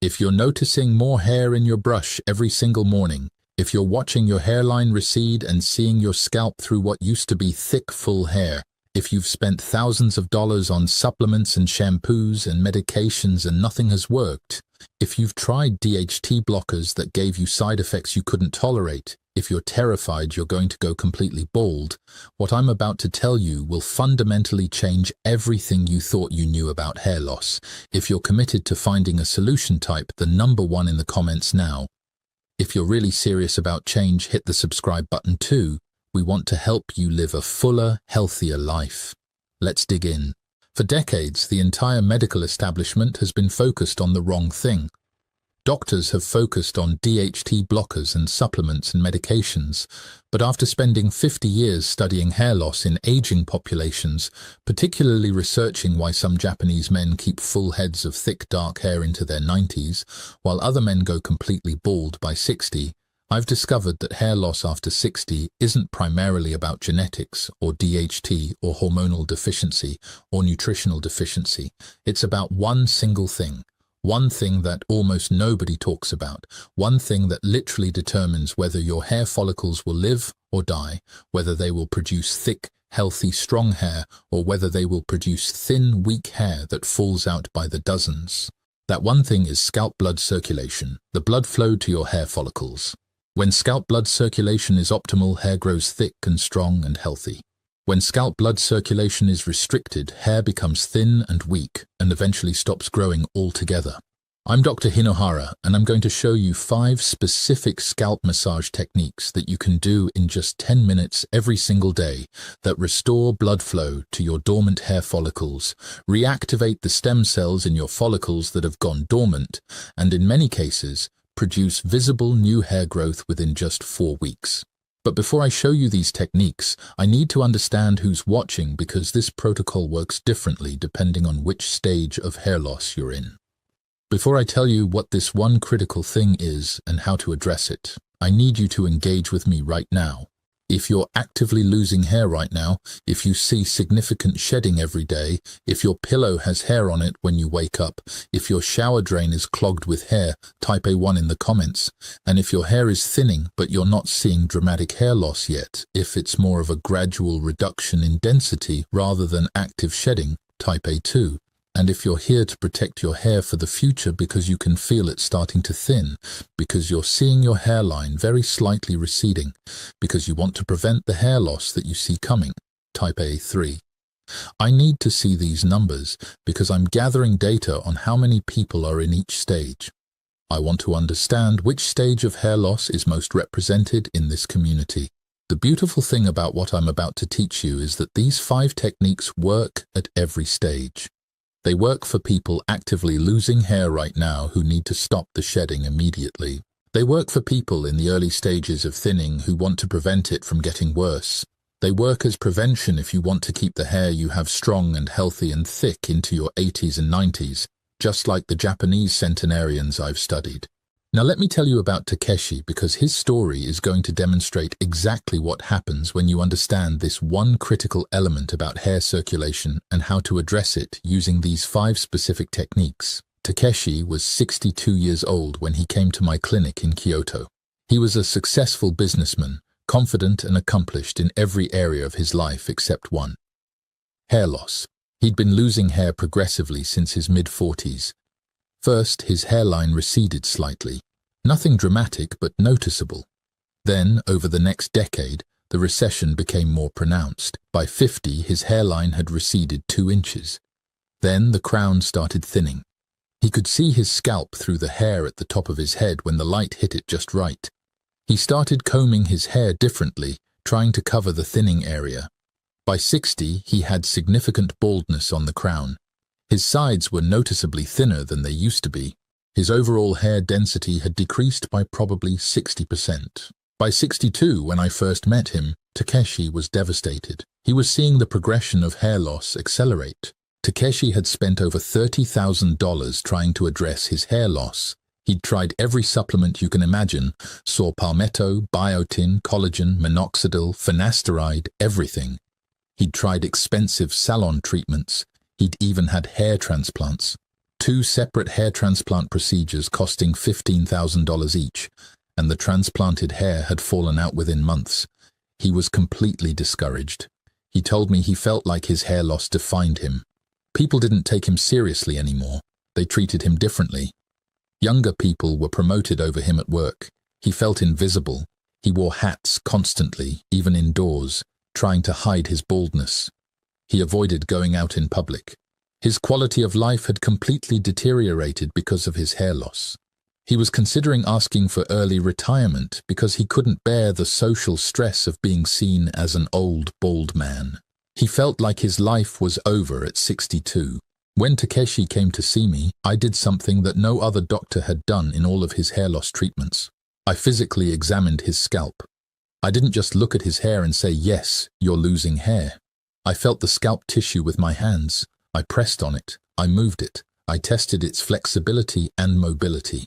If you're noticing more hair in your brush every single morning, if you're watching your hairline recede and seeing your scalp through what used to be thick, full hair, if you've spent thousands of dollars on supplements and shampoos and medications and nothing has worked, if you've tried DHT blockers that gave you side effects you couldn't tolerate, if you're terrified you're going to go completely bald, what I'm about to tell you will fundamentally change everything you thought you knew about hair loss. If you're committed to finding a solution, type the number 1 in the comments now. If you're really serious about change, hit the subscribe button too. We want to help you live a fuller, healthier life. Let's dig in. For decades, the entire medical establishment has been focused on the wrong thing. Doctors have focused on DHT blockers and supplements and medications, but after spending 50 years studying hair loss in aging populations, particularly researching why some Japanese men keep full heads of thick dark hair into their 90s, while other men go completely bald by 60, I've discovered that hair loss after 60 isn't primarily about genetics or DHT or hormonal deficiency or nutritional deficiency. It's about one single thing. One thing that almost nobody talks about, one thing that literally determines whether your hair follicles will live or die, whether they will produce thick, healthy, strong hair, or whether they will produce thin, weak hair that falls out by the dozens. That one thing is scalp blood circulation, the blood flow to your hair follicles. When scalp blood circulation is optimal, hair grows thick and strong and healthy. When scalp blood circulation is restricted, hair becomes thin and weak and eventually stops growing altogether. I'm Dr. Hinohara, and I'm going to show you 5 specific scalp massage techniques that you can do in just 10 minutes every single day that restore blood flow to your dormant hair follicles, reactivate the stem cells in your follicles that have gone dormant, and in many cases, produce visible new hair growth within just 4 weeks. But before I show you these techniques, I need to understand who's watching, because this protocol works differently depending on which stage of hair loss you're in. Before I tell you what this one critical thing is and how to address it, I need you to engage with me right now. If you're actively losing hair right now, if you see significant shedding every day, if your pillow has hair on it when you wake up, if your shower drain is clogged with hair, type A1 in the comments. And if your hair is thinning but you're not seeing dramatic hair loss yet, if it's more of a gradual reduction in density rather than active shedding, type A2. And if you're here to protect your hair for the future because you can feel it starting to thin, because you're seeing your hairline very slightly receding, because you want to prevent the hair loss that you see coming, type A3. I need to see these numbers because I'm gathering data on how many people are in each stage. I want to understand which stage of hair loss is most represented in this community. The beautiful thing about what I'm about to teach you is that these 5 techniques work at every stage. They work for people actively losing hair right now who need to stop the shedding immediately. They work for people in the early stages of thinning who want to prevent it from getting worse. They work as prevention if you want to keep the hair you have strong and healthy and thick into your 80s and 90s, just like the Japanese centenarians I've studied. Now let me tell you about Takeshi, because his story is going to demonstrate exactly what happens when you understand this one critical element about hair circulation and how to address it using these 5 specific techniques. Takeshi was 62 years old when he came to my clinic in Kyoto. He was a successful businessman, confident and accomplished in every area of his life except one: hair loss. He'd been losing hair progressively since his mid-40s. First, his hairline receded slightly. Nothing dramatic, but noticeable. Then, over the next decade, the recession became more pronounced. By 50, his hairline had receded 2 inches. Then the crown started thinning. He could see his scalp through the hair at the top of his head when the light hit it just right. He started combing his hair differently, trying to cover the thinning area. By 60, he had significant baldness on the crown. His sides were noticeably thinner than they used to be. His overall hair density had decreased by probably 60%. By 62, when I first met him, Takeshi was devastated. He was seeing the progression of hair loss accelerate. Takeshi had spent over $30,000 trying to address his hair loss. He'd tried every supplement you can imagine: saw palmetto, biotin, collagen, minoxidil, finasteride, everything. He'd tried expensive salon treatments. He'd even had hair transplants. 2 separate hair transplant procedures costing $15,000 each, and the transplanted hair had fallen out within months. He was completely discouraged. He told me he felt like his hair loss defined him. People didn't take him seriously anymore. They treated him differently. Younger people were promoted over him at work. He felt invisible. He wore hats constantly, even indoors, trying to hide his baldness. He avoided going out in public. His quality of life had completely deteriorated because of his hair loss. He was considering asking for early retirement because he couldn't bear the social stress of being seen as an old, bald man. He felt like his life was over at 62. When Takeshi came to see me, I did something that no other doctor had done in all of his hair loss treatments. I physically examined his scalp. I didn't just look at his hair and say, "Yes, you're losing hair." I felt the scalp tissue with my hands. I pressed on it. I moved it. I tested its flexibility and mobility.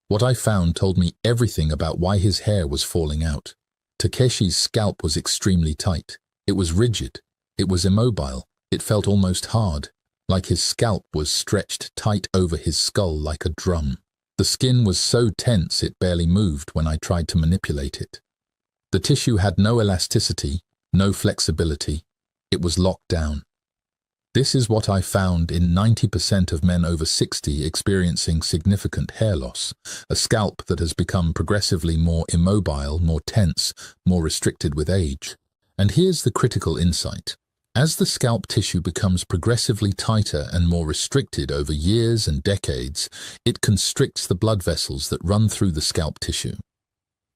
What I found told me everything about why his hair was falling out. Takeshi's scalp was extremely tight. It was rigid. It was immobile. It felt almost hard, like his scalp was stretched tight over his skull like a drum. The skin was so tense it barely moved when I tried to manipulate it. The tissue had no elasticity, no flexibility. It was locked down. This is what I found in 90% of men over 60 experiencing significant hair loss, a scalp that has become progressively more immobile, more tense, more restricted with age. And here's the critical insight. As the scalp tissue becomes progressively tighter and more restricted over years and decades, it constricts the blood vessels that run through the scalp tissue.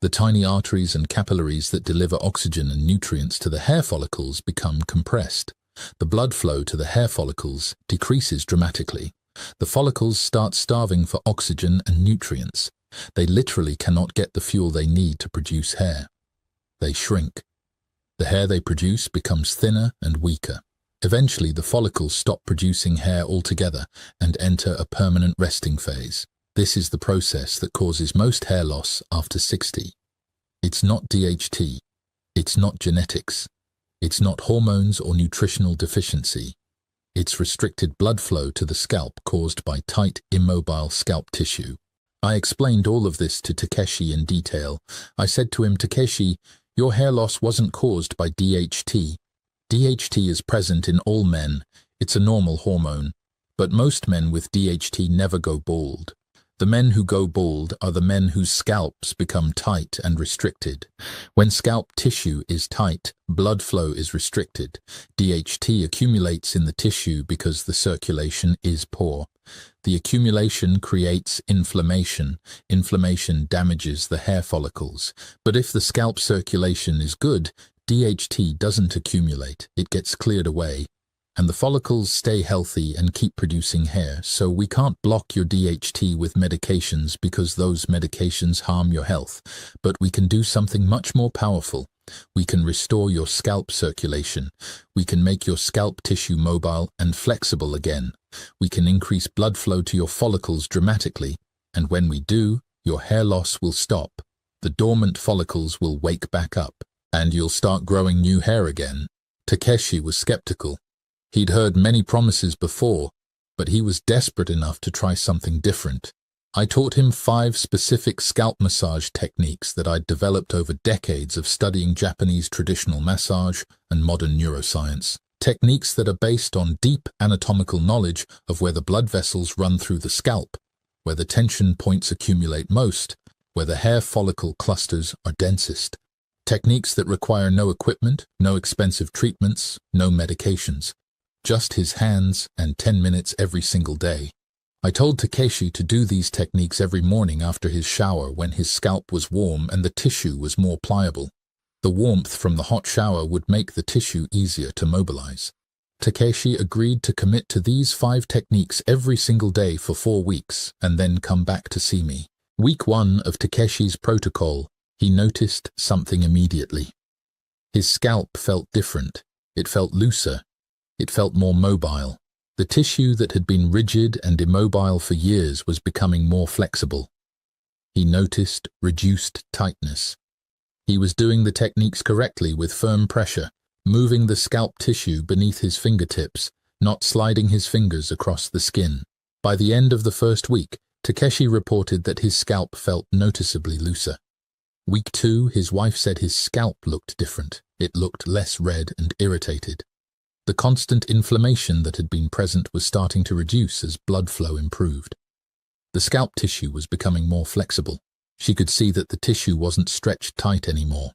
The tiny arteries and capillaries that deliver oxygen and nutrients to the hair follicles become compressed. The blood flow to the hair follicles decreases dramatically. The follicles start starving for oxygen and nutrients. They literally cannot get the fuel they need to produce hair. They shrink. The hair they produce becomes thinner and weaker. Eventually, the follicles stop producing hair altogether and enter a permanent resting phase. This is the process that causes most hair loss after 60. It's not DHT. It's not genetics. It's not hormones or nutritional deficiency. It's restricted blood flow to the scalp caused by tight, immobile scalp tissue. I explained all of this to Takeshi in detail. I said to him, "Takeshi, your hair loss wasn't caused by DHT. DHT is present in all men. It's a normal hormone. But most men with DHT never go bald. The men who go bald are the men whose scalps become tight and restricted. When scalp tissue is tight, blood flow is restricted. DHT accumulates in the tissue because the circulation is poor. The accumulation creates inflammation. Inflammation damages the hair follicles. But if the scalp circulation is good, DHT doesn't accumulate. It gets cleared away. And the follicles stay healthy and keep producing hair, so we can't block your DHT with medications because those medications harm your health. But we can do something much more powerful. We can restore your scalp circulation. We can make your scalp tissue mobile and flexible again. We can increase blood flow to your follicles dramatically, and when we do, your hair loss will stop. The dormant follicles will wake back up, and you'll start growing new hair again." Takeshi was skeptical. He'd heard many promises before, but he was desperate enough to try something different. I taught him 5 specific scalp massage techniques that I'd developed over decades of studying Japanese traditional massage and modern neuroscience. Techniques that are based on deep anatomical knowledge of where the blood vessels run through the scalp, where the tension points accumulate most, where the hair follicle clusters are densest. Techniques that require no equipment, no expensive treatments, no medications. Just his hands and 10 minutes every single day. I told Takeshi to do these techniques every morning after his shower when his scalp was warm and the tissue was more pliable. The warmth from the hot shower would make the tissue easier to mobilize. Takeshi agreed to commit to these 5 techniques every single day for 4 weeks and then come back to see me. Week 1 of Takeshi's protocol, he noticed something immediately. His scalp felt different. It felt looser. It felt more mobile. The tissue that had been rigid and immobile for years was becoming more flexible. He noticed reduced tightness. He was doing the techniques correctly with firm pressure, moving the scalp tissue beneath his fingertips, not sliding his fingers across the skin. By the end of the first week, Takeshi reported that his scalp felt noticeably looser. Week 2, his wife said his scalp looked different. It looked less red and irritated. The constant inflammation that had been present was starting to reduce as blood flow improved. The scalp tissue was becoming more flexible. She could see that the tissue wasn't stretched tight anymore.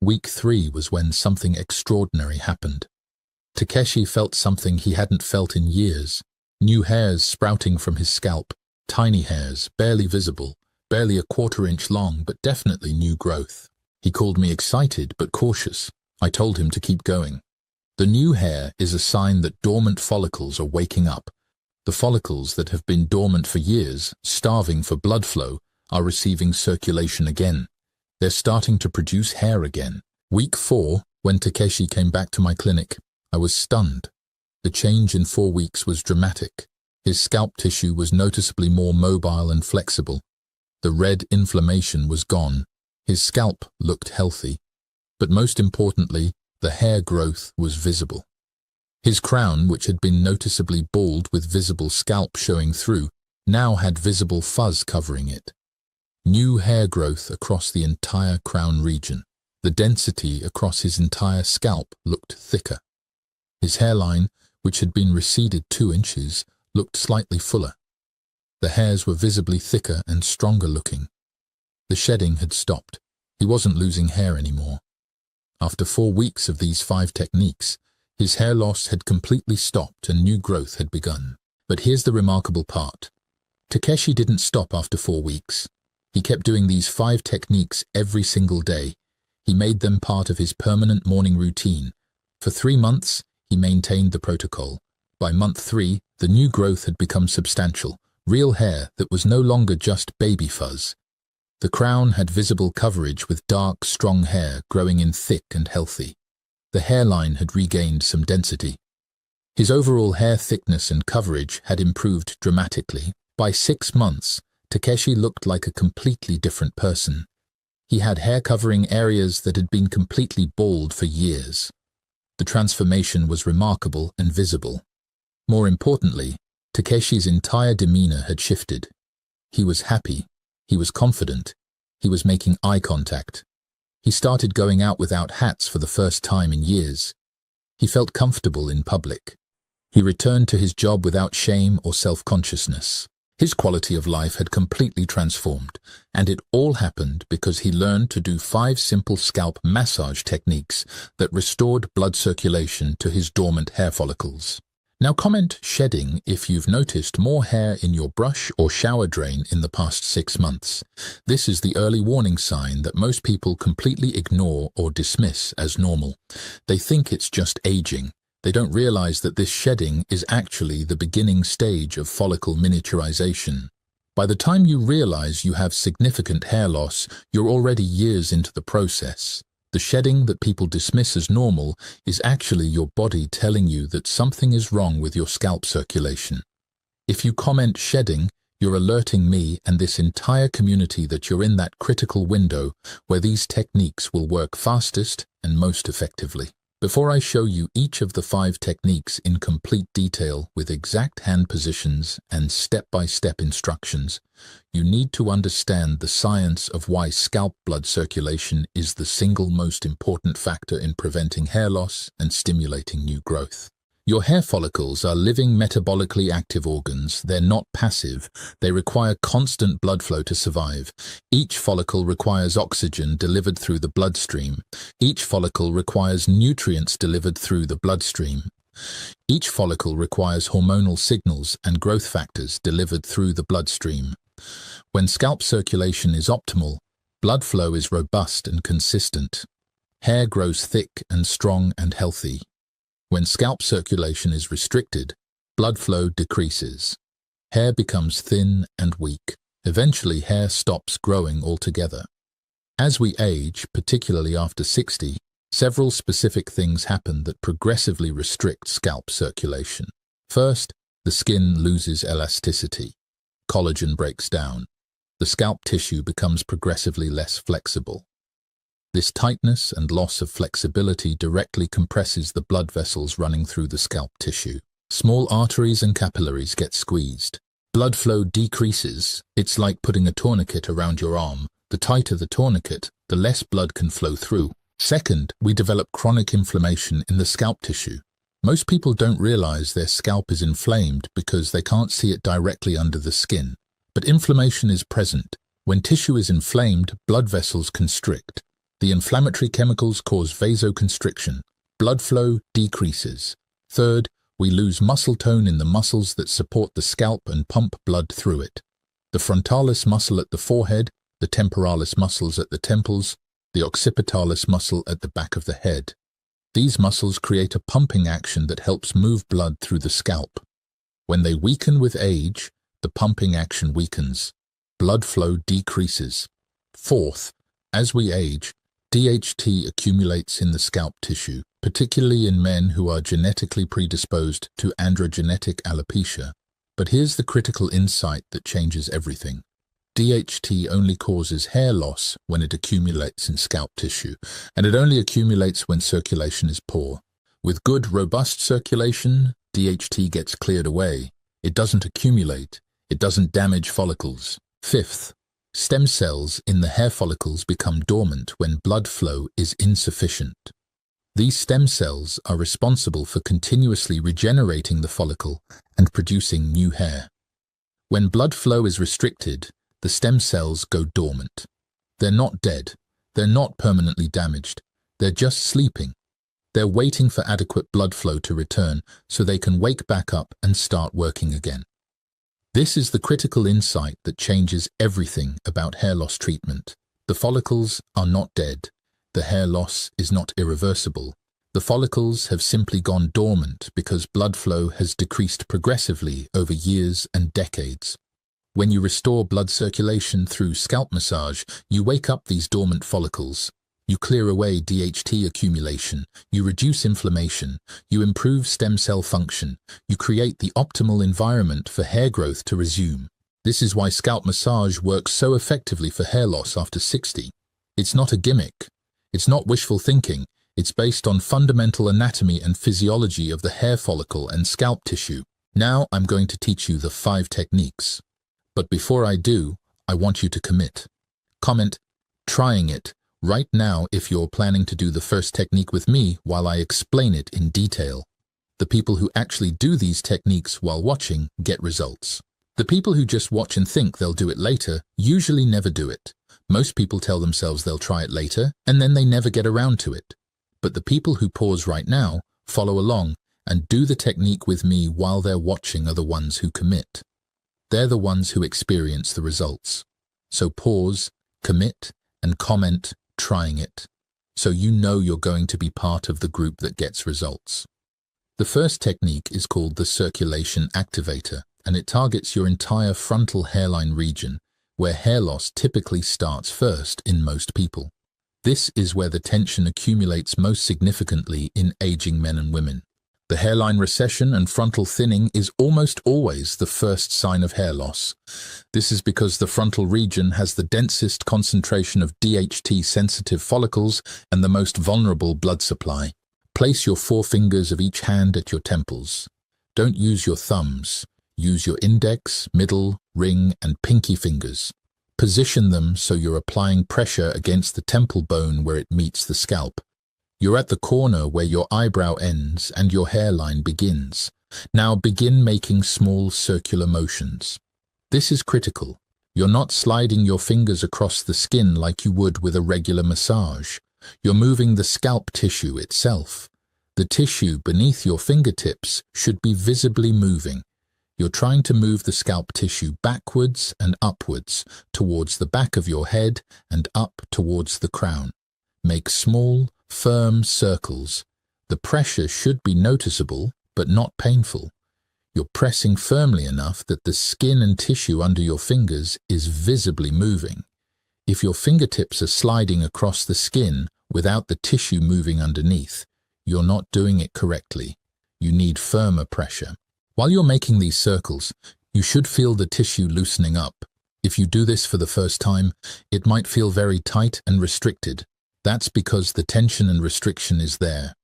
Week 3 was when something extraordinary happened. Takeshi felt something he hadn't felt in years. New hairs sprouting from his scalp, tiny hairs, barely visible, barely a quarter-inch long, but definitely new growth. He called me excited but cautious. I told him to keep going. The new hair is a sign that dormant follicles are waking up. The follicles that have been dormant for years, starving for blood flow, are receiving circulation again. They're starting to produce hair again. Week 4, when Takeshi came back to my clinic, I was stunned. The change in 4 weeks was dramatic. His scalp tissue was noticeably more mobile and flexible. The red inflammation was gone. His scalp looked healthy. But most importantly, the hair growth was visible. His crown, which had been noticeably bald with visible scalp showing through, now had visible fuzz covering it. New hair growth across the entire crown region. The density across his entire scalp looked thicker. His hairline, which had been receded 2 inches, looked slightly fuller. The hairs were visibly thicker and stronger looking. The shedding had stopped. He wasn't losing hair anymore. After 4 weeks of these 5 techniques, his hair loss had completely stopped and new growth had begun. But here's the remarkable part. Takeshi didn't stop after 4 weeks. He kept doing these 5 techniques every single day. He made them part of his permanent morning routine. For 3 months, he maintained the protocol. By month 3, the new growth had become substantial, real hair that was no longer just baby fuzz. The crown had visible coverage with dark, strong hair growing in thick and healthy. The hairline had regained some density. His overall hair thickness and coverage had improved dramatically. By 6 months, Takeshi looked like a completely different person. He had hair covering areas that had been completely bald for years. The transformation was remarkable and visible. More importantly, Takeshi's entire demeanor had shifted. He was happy. He was confident. He was making eye contact. He started going out without hats for the first time in years. He felt comfortable in public. He returned to his job without shame or self-consciousness. His quality of life had completely transformed, and it all happened because he learned to do 5 simple scalp massage techniques that restored blood circulation to his dormant hair follicles. Now comment shedding if you've noticed more hair in your brush or shower drain in the past 6 months. This is the early warning sign that most people completely ignore or dismiss as normal. They think it's just aging. They don't realize that this shedding is actually the beginning stage of follicle miniaturization. By the time you realize you have significant hair loss, you're already years into the process. The shedding that people dismiss as normal is actually your body telling you that something is wrong with your scalp circulation. If you comment shedding, you're alerting me and this entire community that you're in that critical window where these techniques will work fastest and most effectively. Before I show you each of the 5 techniques in complete detail with exact hand positions and step-by-step instructions, you need to understand the science of why scalp blood circulation is the single most important factor in preventing hair loss and stimulating new growth. Your hair follicles are living metabolically active organs. They're not passive. They require constant blood flow to survive. Each follicle requires oxygen delivered through the bloodstream. Each follicle requires nutrients delivered through the bloodstream. Each follicle requires hormonal signals and growth factors delivered through the bloodstream. When scalp circulation is optimal, blood flow is robust and consistent. Hair grows thick and strong and healthy. When scalp circulation is restricted, blood flow decreases. Hair becomes thin and weak. Eventually, hair stops growing altogether. As we age, particularly after 60, several specific things happen that progressively restrict scalp circulation. First, the skin loses elasticity. Collagen breaks down. The scalp tissue becomes progressively less flexible. This tightness and loss of flexibility directly compresses the blood vessels running through the scalp tissue. Small arteries and capillaries get squeezed. Blood flow decreases. It's like putting a tourniquet around your arm. The tighter the tourniquet, the less blood can flow through. Second, we develop chronic inflammation in the scalp tissue. Most people don't realize their scalp is inflamed because they can't see it directly under the skin. But inflammation is present. When tissue is inflamed, blood vessels constrict. The inflammatory chemicals cause vasoconstriction. Blood flow decreases. Third, we lose muscle tone in the muscles that support the scalp and pump blood through it. The frontalis muscle at the forehead, the temporalis muscles at the temples, the occipitalis muscle at the back of the head. These muscles create a pumping action that helps move blood through the scalp. When they weaken with age, the pumping action weakens. Blood flow decreases. Fourth, as we age, DHT accumulates in the scalp tissue, particularly in men who are genetically predisposed to androgenetic alopecia. But here's the critical insight that changes everything. DHT only causes hair loss when it accumulates in scalp tissue, and it only accumulates when circulation is poor. With good, robust circulation, DHT gets cleared away. It doesn't accumulate. It doesn't damage follicles. Fifth, stem cells in the hair follicles become dormant when blood flow is insufficient. These stem cells are responsible for continuously regenerating the follicle and producing new hair. When blood flow is restricted, the stem cells go dormant. They're not dead. They're not permanently damaged. They're just sleeping. They're waiting for adequate blood flow to return so they can wake back up and start working again. This is the critical insight that changes everything about hair loss treatment. The follicles are not dead. The hair loss is not irreversible. The follicles have simply gone dormant because blood flow has decreased progressively over years and decades. When you restore blood circulation through scalp massage, you wake up these dormant follicles. You clear away DHT accumulation, you reduce inflammation, you improve stem cell function, you create the optimal environment for hair growth to resume. This is why scalp massage works so effectively for hair loss after 60. It's not a gimmick. It's not wishful thinking. It's based on fundamental anatomy and physiology of the hair follicle and scalp tissue. Now I'm going to teach you the 5 techniques. But before I do, I want you to commit. Comment, trying it, right now if you're planning to do the first technique with me while I explain it in detail. The people who actually do these techniques while watching get results. The people who just watch and think they'll do it later usually never do it. Most people tell themselves they'll try it later and then they never get around to it. But the people who pause right now, follow along, and do the technique with me while they're watching are the ones who commit. They're the ones who experience the results. So pause, commit, and comment, trying it, so you know you're going to be part of the group that gets results. The first technique is called the circulation activator, and it targets your entire frontal hairline region, where hair loss typically starts first in most people. This is where the tension accumulates most significantly in aging men and women. The hairline recession and frontal thinning is almost always the first sign of hair loss. This is because the frontal region has the densest concentration of DHT-sensitive follicles and the most vulnerable blood supply. Place your 4 fingers of each hand at your temples. Don't use your thumbs. Use your index, middle, ring, and pinky fingers. Position them so you're applying pressure against the temple bone where it meets the scalp. You're at the corner where your eyebrow ends and your hairline begins. Now begin making small circular motions. This is critical. You're not sliding your fingers across the skin like you would with a regular massage. You're moving the scalp tissue itself. The tissue beneath your fingertips should be visibly moving. You're trying to move the scalp tissue backwards and upwards towards the back of your head and up towards the crown. Make small, firm circles. The pressure should be noticeable, but not painful. You're pressing firmly enough that the skin and tissue under your fingers is visibly moving. If your fingertips are sliding across the skin without the tissue moving underneath, you're not doing it correctly. You need firmer pressure. While you're making these circles, you should feel the tissue loosening up. If you do this for the first time, it might feel very tight and restricted. That's because the tension and restriction is there.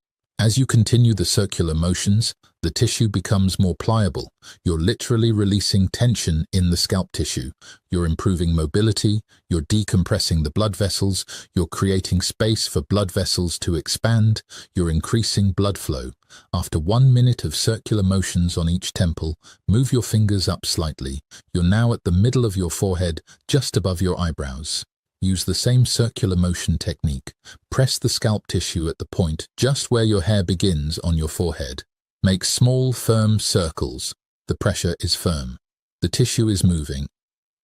As you continue the circular motions, the tissue becomes more pliable. You're literally releasing tension in the scalp tissue. You're improving mobility, you're decompressing the blood vessels, you're creating space for blood vessels to expand, you're increasing blood flow. After 1 minute of circular motions on each temple, move your fingers up slightly. You're now at the middle of your forehead, just above your eyebrows. Use the same circular motion technique. Press the scalp tissue at the point just where your hair begins on your forehead. Make small, firm circles. The pressure is firm. The tissue is moving.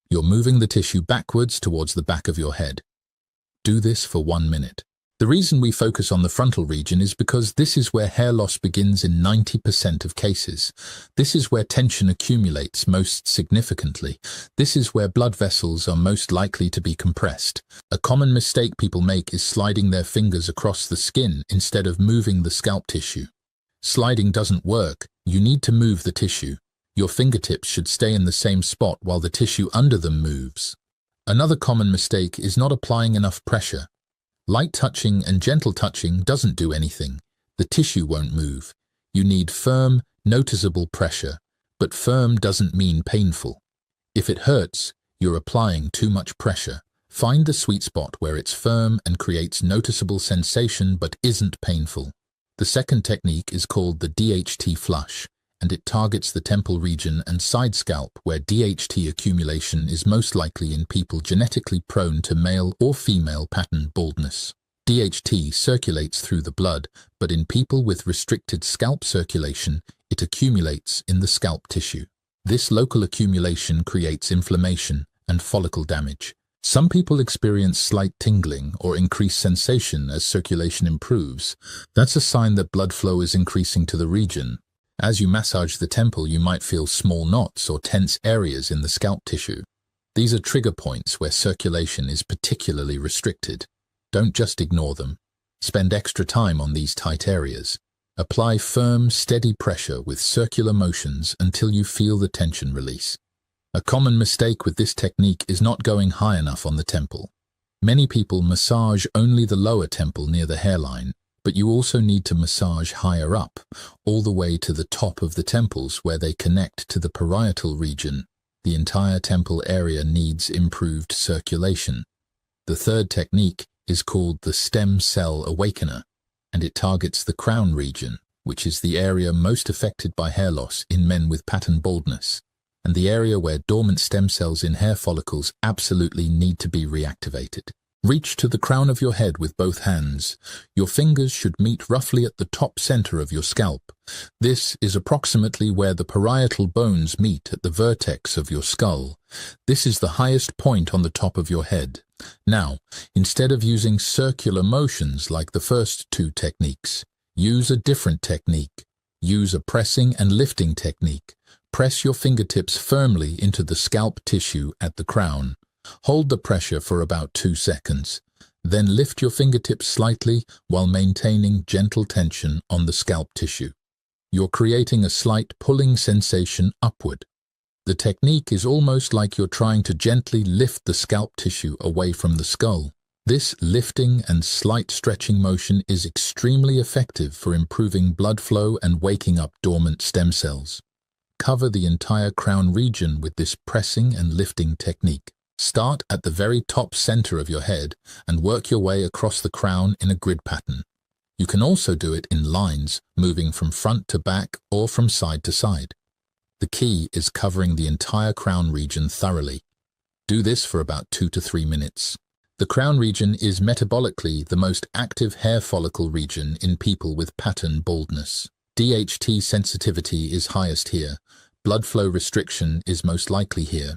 You're moving the tissue backwards towards the back of your head. Do this for 1 minute. The reason we focus on the frontal region is because this is where hair loss begins in 90% of cases. This is where tension accumulates most significantly. This is where blood vessels are most likely to be compressed. A common mistake people make is sliding their fingers across the skin instead of moving the scalp tissue. Sliding doesn't work. You need to move the tissue. Your fingertips should stay in the same spot while the tissue under them moves. Another common mistake is not applying enough pressure. Light touching and gentle touching doesn't do anything. The tissue won't move. You need firm, noticeable pressure, but firm doesn't mean painful. If it hurts, you're applying too much pressure. Find the sweet spot where it's firm and creates noticeable sensation but isn't painful. The second technique is called the DHT flush, and it targets the temple region and side scalp where DHT accumulation is most likely in people genetically prone to male or female pattern baldness. DHT circulates through the blood, but in people with restricted scalp circulation, it accumulates in the scalp tissue. This local accumulation creates inflammation and follicle damage. Some people experience slight tingling or increased sensation as circulation improves. That's a sign that blood flow is increasing to the region. As you massage the temple, you might feel small knots or tense areas in the scalp tissue. These are trigger points where circulation is particularly restricted. Don't just ignore them. Spend extra time on these tight areas. Apply firm, steady pressure with circular motions until you feel the tension release. A common mistake with this technique is not going high enough on the temple. Many people massage only the lower temple near the hairline, but you also need to massage higher up, all the way to the top of the temples where they connect to the parietal region. The entire temple area needs improved circulation. The third technique is called the stem cell awakener, and it targets the crown region, which is the area most affected by hair loss in men with pattern baldness, and the area where dormant stem cells in hair follicles absolutely need to be reactivated. Reach to the crown of your head with both hands. Your fingers should meet roughly at the top center of your scalp. This is approximately where the parietal bones meet at the vertex of your skull. This is the highest point on the top of your head. Now, instead of using circular motions like the first two techniques, use a different technique. Use a pressing and lifting technique. Press your fingertips firmly into the scalp tissue at the crown. Hold the pressure for about 2 seconds. Then lift your fingertips slightly while maintaining gentle tension on the scalp tissue. You're creating a slight pulling sensation upward. The technique is almost like you're trying to gently lift the scalp tissue away from the skull. This lifting and slight stretching motion is extremely effective for improving blood flow and waking up dormant stem cells. Cover the entire crown region with this pressing and lifting technique. Start at the very top center of your head and work your way across the crown in a grid pattern. You can also do it in lines, moving from front to back or from side to side. The key is covering the entire crown region thoroughly. Do this for about 2 to 3 minutes. The crown region is metabolically the most active hair follicle region in people with pattern baldness. DHT sensitivity is highest here. Blood flow restriction is most likely here.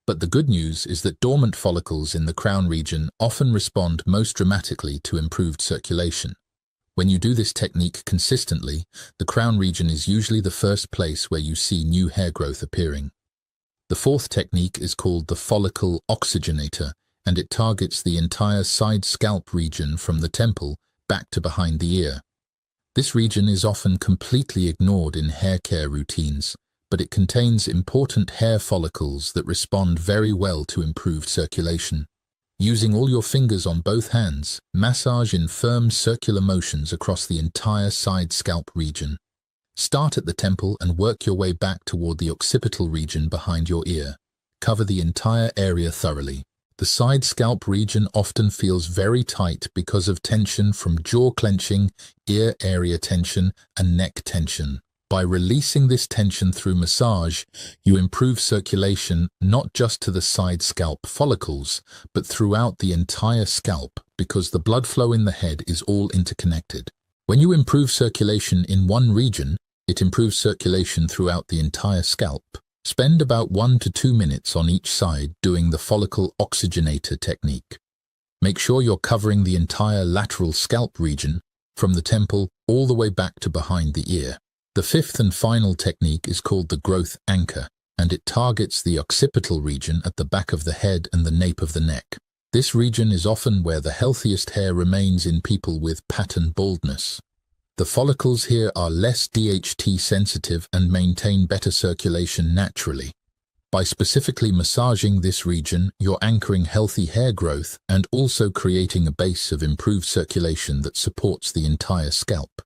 But the good news is that dormant follicles in the crown region often respond most dramatically to improved circulation. When you do this technique consistently, the crown region is usually the first place where you see new hair growth appearing. The fourth technique is called the follicle oxygenator, and it targets the entire side scalp region from the temple back to behind the ear. This region is often completely ignored in hair care routines, but it contains important hair follicles that respond very well to improved circulation. Using all your fingers on both hands, massage in firm circular motions across the entire side scalp region. Start at the temple and work your way back toward the occipital region behind your ear. Cover the entire area thoroughly. The side scalp region often feels very tight because of tension from jaw clenching, ear area tension, and neck tension. By releasing this tension through massage, you improve circulation not just to the side scalp follicles, but throughout the entire scalp because the blood flow in the head is all interconnected. When you improve circulation in one region, it improves circulation throughout the entire scalp. Spend about 1 to 2 minutes on each side doing the follicle oxygenator technique. Make sure you're covering the entire lateral scalp region, from the temple all the way back to behind the ear. The fifth and final technique is called the growth anchor, and it targets the occipital region at the back of the head and the nape of the neck. This region is often where the healthiest hair remains in people with pattern baldness. The follicles here are less DHT sensitive and maintain better circulation naturally. By specifically massaging this region, you're anchoring healthy hair growth and also creating a base of improved circulation that supports the entire scalp.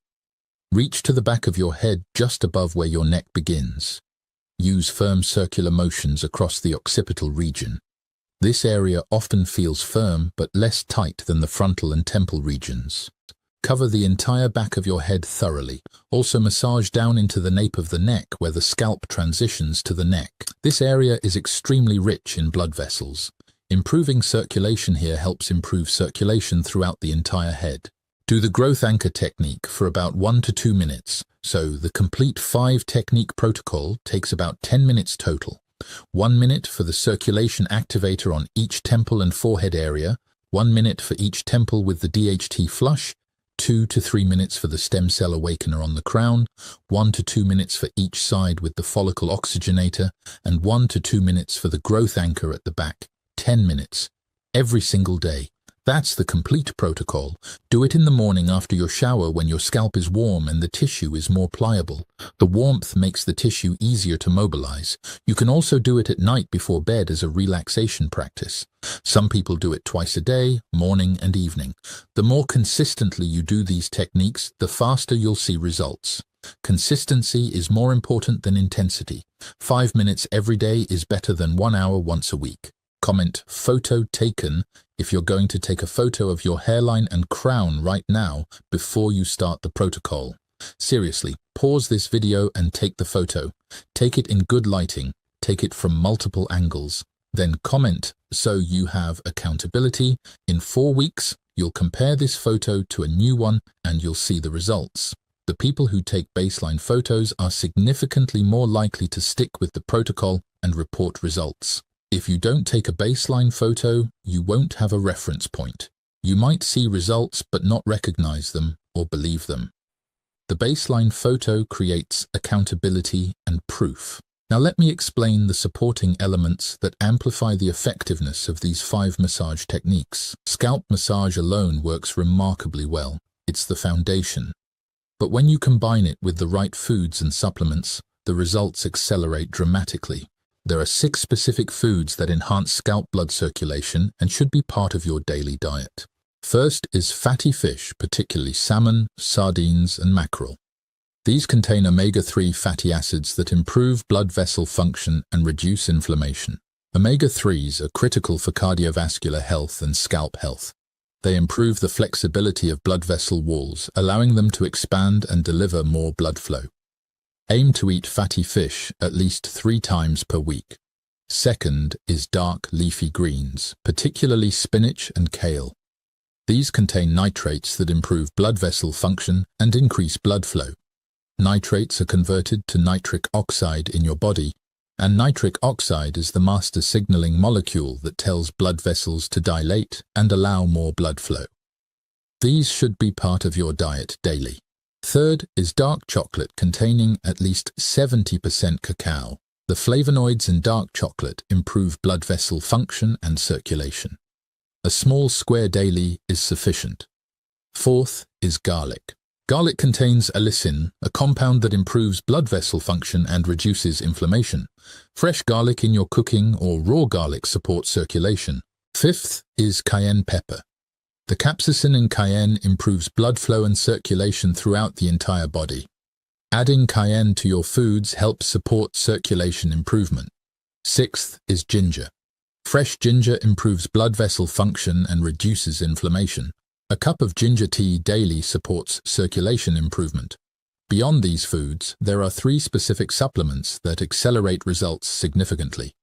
Reach to the back of your head just above where your neck begins. Use firm circular motions across the occipital region. This area often feels firm but less tight than the frontal and temple regions. Cover the entire back of your head thoroughly. Also massage down into the nape of the neck where the scalp transitions to the neck. This area is extremely rich in blood vessels. Improving circulation here helps improve circulation throughout the entire head. Do the growth anchor technique for about 1 to 2 minutes. So the complete 5-technique protocol takes about 10 minutes total. 1 minute for the circulation activator on each temple and forehead area, 1 minute for each temple with the DHT flush, 2 to 3 minutes for the stem cell awakener on the crown, 1 to 2 minutes for each side with the follicle oxygenator, and 1 to 2 minutes for the growth anchor at the back. 10 minutes. Every single day. That's the complete protocol. Do it in the morning after your shower when your scalp is warm and the tissue is more pliable. The warmth makes the tissue easier to mobilize. You can also do it at night before bed as a relaxation practice. Some people do it twice a day, morning and evening. The more consistently you do these techniques, the faster you'll see results. Consistency is more important than intensity. 5 minutes every day is better than 1 hour once a week. Comment photo taken if you're going to take a photo of your hairline and crown right now before you start the protocol. Seriously, pause this video and take the photo. Take it in good lighting. Take it from multiple angles. Then comment so you have accountability. In 4 weeks, you'll compare this photo to a new one and you'll see the results. The people who take baseline photos are significantly more likely to stick with the protocol and report results. If you don't take a baseline photo, you won't have a reference point. You might see results but not recognize them or believe them. The baseline photo creates accountability and proof. Now let me explain the supporting elements that amplify the effectiveness of these 5 massage techniques. Scalp massage alone works remarkably well. It's the foundation. But when you combine it with the right foods and supplements, the results accelerate dramatically. There are 6 specific foods that enhance scalp blood circulation and should be part of your daily diet. First is fatty fish, particularly salmon, sardines, and mackerel. These contain omega-3 fatty acids that improve blood vessel function and reduce inflammation. Omega-3s are critical for cardiovascular health and scalp health. They improve the flexibility of blood vessel walls, allowing them to expand and deliver more blood flow. Aim to eat fatty fish at least 3 times per week. Second is dark leafy greens, particularly spinach and kale. These contain nitrates that improve blood vessel function and increase blood flow. Nitrates are converted to nitric oxide in your body, and nitric oxide is the master signaling molecule that tells blood vessels to dilate and allow more blood flow. These should be part of your diet daily. Third is dark chocolate containing at least 70% cacao. The flavonoids in dark chocolate improve blood vessel function and circulation. A small square daily is sufficient. Fourth is garlic. Garlic contains allicin, a compound that improves blood vessel function and reduces inflammation. Fresh garlic in your cooking or raw garlic supports circulation. Fifth is cayenne pepper. The capsaicin in cayenne improves blood flow and circulation throughout the entire body. Adding cayenne to your foods helps support circulation improvement. Sixth is ginger. Fresh ginger improves blood vessel function and reduces inflammation. A cup of ginger tea daily supports circulation improvement. Beyond these foods, there are 3 specific supplements that accelerate results significantly.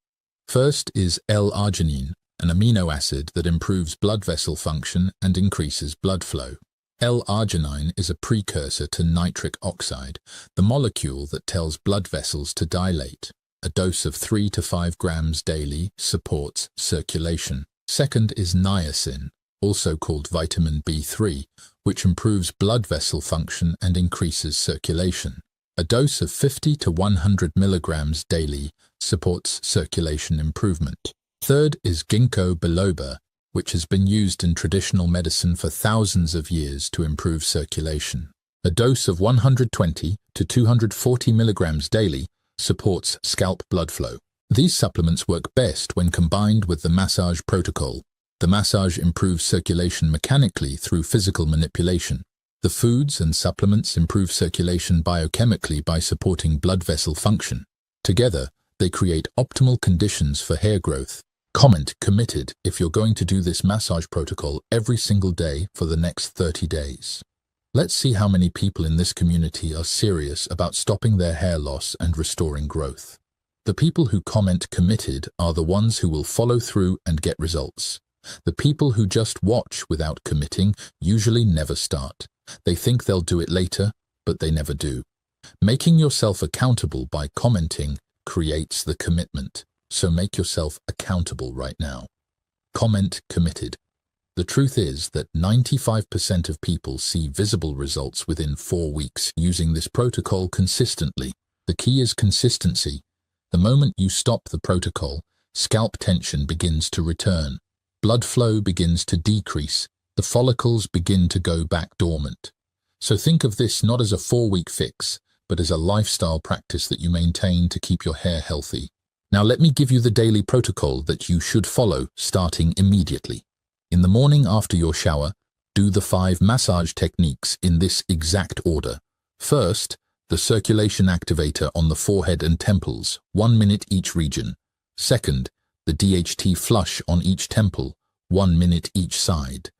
First is L-arginine, an amino acid that improves blood vessel function and increases blood flow. L-arginine is a precursor to nitric oxide, the molecule that tells blood vessels to dilate. A dose of 3 to 5 grams daily supports circulation. Second is niacin, also called vitamin B3, which improves blood vessel function and increases circulation. A dose of 50 to 100 milligrams daily supports circulation improvement. Third is ginkgo biloba, which has been used in traditional medicine for thousands of years to improve circulation. A dose of 120 to 240 milligrams daily supports scalp blood flow. These supplements work best when combined with the massage protocol. The massage improves circulation mechanically through physical manipulation. The foods and supplements improve circulation biochemically by supporting blood vessel function. Together, they create optimal conditions for hair growth. Comment committed if you're going to do this massage protocol every single day for the next 30 days. Let's see how many people in this community are serious about stopping their hair loss and restoring growth. The people who comment committed are the ones who will follow through and get results. The people who just watch without committing usually never start. They think they'll do it later, but they never do. Making yourself accountable by commenting creates the commitment, so make yourself accountable right now. Comment committed. The truth is that 95% of people see visible results within 4 weeks using this protocol consistently. The key is consistency. The moment you stop the protocol, scalp tension begins to return. Blood flow begins to decrease. The follicles begin to go back dormant. So think of this not as a 4-week fix, but as a lifestyle practice that you maintain to keep your hair healthy. Now let me give you the daily protocol that you should follow starting immediately. In the morning after your shower, do the 5 massage techniques in this exact order. First, the circulation activator on the forehead and temples, 1 minute each region. Second, the DHT flush on each temple, 1 minute each side.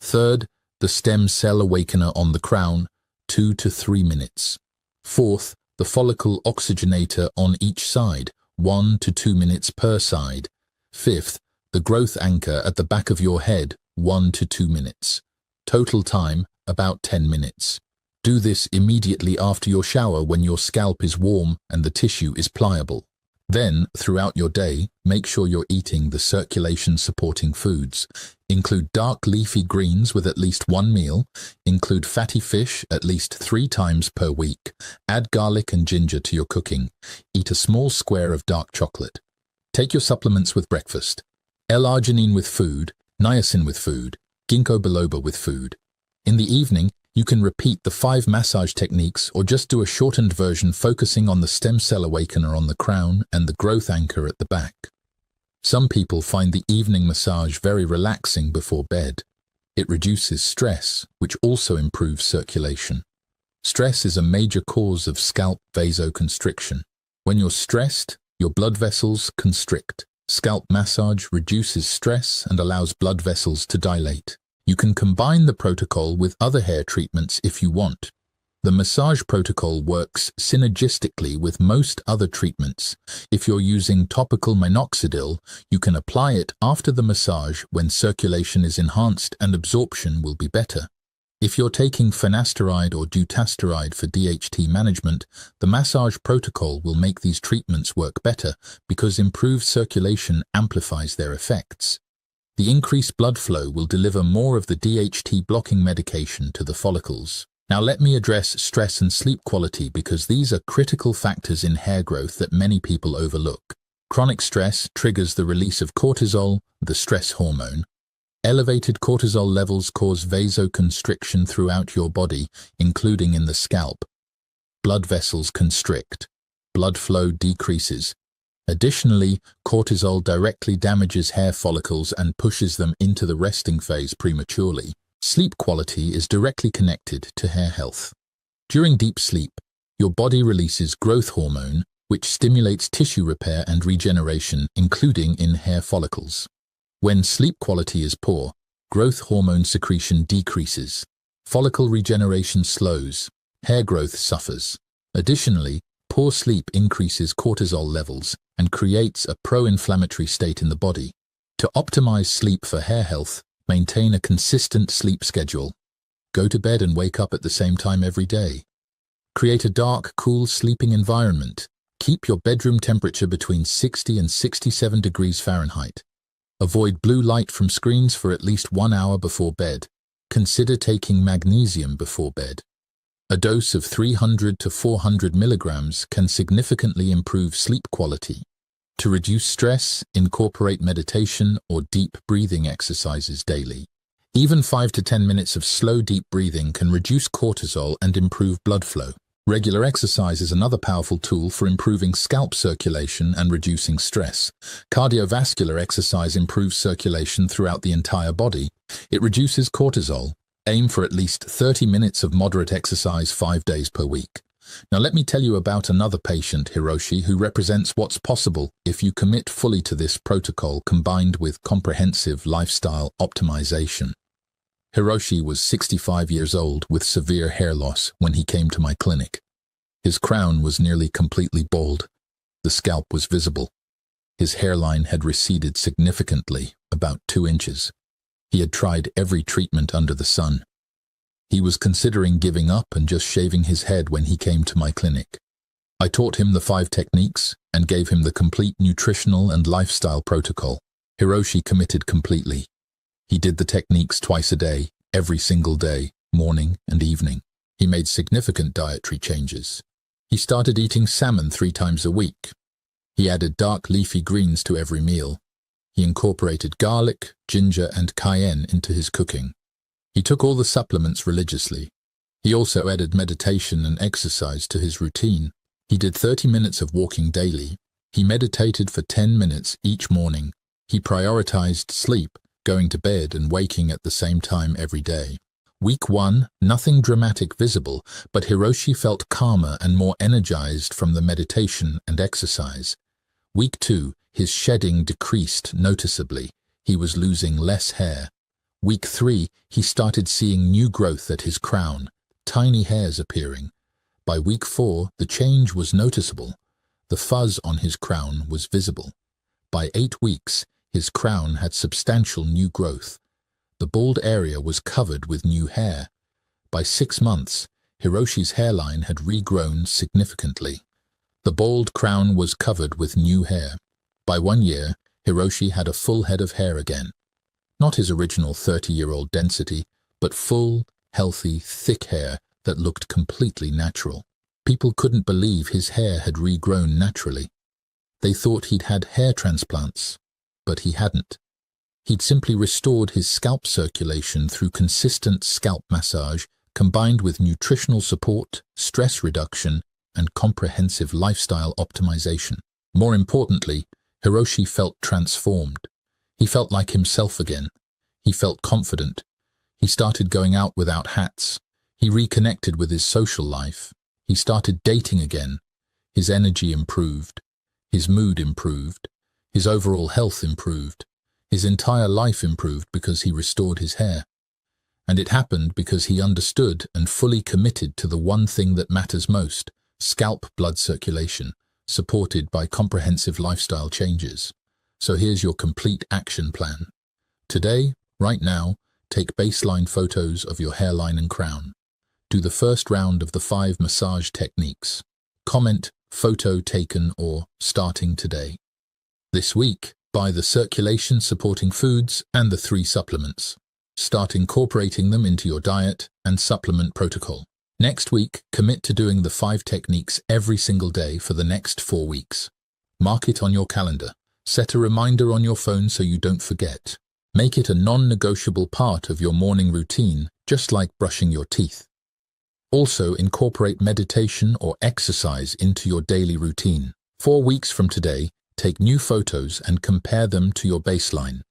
Third, the stem cell awakener on the crown, 2 to 3 minutes. Fourth, the follicle oxygenator on each side, 1 to 2 minutes per side. Fifth, the growth anchor at the back of your head, 1 to 2 minutes. Total time, about 10 minutes. Do this immediately after your shower when your scalp is warm and the tissue is pliable. Then, throughout your day, make sure you're eating the circulation-supporting foods. Include dark leafy greens with at least 1 meal. Include fatty fish at least 3 times per week. Add garlic and ginger to your cooking. Eat a small square of dark chocolate. Take your supplements with breakfast. L-arginine with food, niacin with food, ginkgo biloba with food. In the evening, you can repeat the 5 massage techniques or just do a shortened version focusing on the stem cell awakener on the crown and the growth anchor at the back. Some people find the evening massage very relaxing before bed. It reduces stress, which also improves circulation. Stress is a major cause of scalp vasoconstriction. When you're stressed, your blood vessels constrict. Scalp massage reduces stress and allows blood vessels to dilate. You can combine the protocol with other hair treatments if you want. The massage protocol works synergistically with most other treatments. If you're using topical minoxidil, you can apply it after the massage when circulation is enhanced and absorption will be better. If you're taking finasteride or dutasteride for DHT management, the massage protocol will make these treatments work better because improved circulation amplifies their effects. The increased blood flow will deliver more of the DHT blocking medication to the follicles. Now let me address stress and sleep quality because these are critical factors in hair growth that many people overlook. Chronic stress triggers the release of cortisol, the stress hormone. Elevated cortisol levels cause vasoconstriction throughout your body, including in the scalp. Blood vessels constrict. Blood flow decreases. Additionally, cortisol directly damages hair follicles and pushes them into the resting phase prematurely. Sleep quality is directly connected to hair health. During deep sleep, your body releases growth hormone, which stimulates tissue repair and regeneration, including in hair follicles. When sleep quality is poor, growth hormone secretion decreases, follicle regeneration slows, hair growth suffers. Additionally, poor sleep increases cortisol levels and creates a pro-inflammatory state in the body. To optimize sleep for hair health, maintain a consistent sleep schedule. Go to bed and wake up at the same time every day. Create a dark, cool sleeping environment. Keep your bedroom temperature between 60 and 67 degrees Fahrenheit. Avoid blue light from screens for at least 1 hour before bed. Consider taking magnesium before bed. A dose of 300 to 400 milligrams can significantly improve sleep quality. To reduce stress, incorporate meditation or deep breathing exercises daily. Even 5 to 10 minutes of slow, deep breathing can reduce cortisol and improve blood flow. Regular exercise is another powerful tool for improving scalp circulation and reducing stress. Cardiovascular exercise improves circulation throughout the entire body. It reduces cortisol. Aim for at least 30 minutes of moderate exercise 5 days per week. Now let me tell you about another patient, Hiroshi, who represents what's possible if you commit fully to this protocol combined with comprehensive lifestyle optimization. Hiroshi was 65 years old with severe hair loss when he came to my clinic. His crown was nearly completely bald. The scalp was visible. His hairline had receded significantly, about 2 inches. He had tried every treatment under the sun. He was considering giving up and just shaving his head when he came to my clinic. I taught him the 5 techniques and gave him the complete nutritional and lifestyle protocol. Hiroshi committed completely. He did the techniques twice a day, every single day, morning and evening. He made significant dietary changes. He started eating salmon 3 times a week. He added dark leafy greens to every meal. He incorporated garlic, ginger, and cayenne into his cooking. He took all the supplements religiously. He also added meditation and exercise to his routine. He did 30 minutes of walking daily. He meditated for 10 minutes each morning. He prioritized sleep, going to bed and waking at the same time every day. Week 1, nothing dramatic visible, but Hiroshi felt calmer and more energized from the meditation and exercise. Week 2, his shedding decreased noticeably. He was losing less hair. Week 3, he started seeing new growth at his crown, tiny hairs appearing. By week 4, the change was noticeable. The fuzz on his crown was visible. By 8 weeks, his crown had substantial new growth. The bald area was covered with new hair. By 6 months, Hiroshi's hairline had regrown significantly. The bald crown was covered with new hair. By 1 year, Hiroshi had a full head of hair again. Not his original 30-year-old density, but full, healthy, thick hair that looked completely natural. People couldn't believe his hair had regrown naturally. They thought he'd had hair transplants, but he hadn't. He'd simply restored his scalp circulation through consistent scalp massage combined with nutritional support, stress reduction, and comprehensive lifestyle optimization. More importantly, Hiroshi felt transformed. He felt like himself again. He felt confident. He started going out without hats. He reconnected with his social life. He started dating again. His energy improved. His mood improved. His overall health improved. His entire life improved because he restored his hair. And it happened because he understood and fully committed to the one thing that matters most, scalp blood circulation, supported by comprehensive lifestyle changes. So here's your complete action plan. Today, right now, take baseline photos of your hairline and crown. Do the first round of the 5 massage techniques. Comment photo taken or starting today. This week, buy the circulation supporting foods and the 3 supplements. Start incorporating them into your diet and supplement protocol. Next week, commit to doing the 5 techniques every single day for the next 4 weeks. Mark it on your calendar. Set a reminder on your phone so you don't forget. Make it a non-negotiable part of your morning routine, just like brushing your teeth. Also, incorporate meditation or exercise into your daily routine. 4 weeks from today, Take new photos and compare them to your baseline.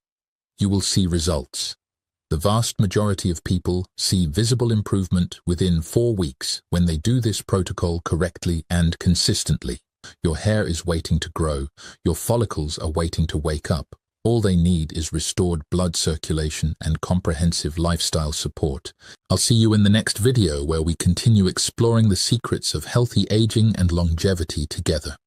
You will see results. The vast majority of people see visible improvement within 4 weeks when they do this protocol correctly and consistently. Your hair is waiting to grow. Your follicles are waiting to wake up. All they need is restored blood circulation and comprehensive lifestyle support. I'll see you in the next video where we continue exploring the secrets of healthy aging and longevity together.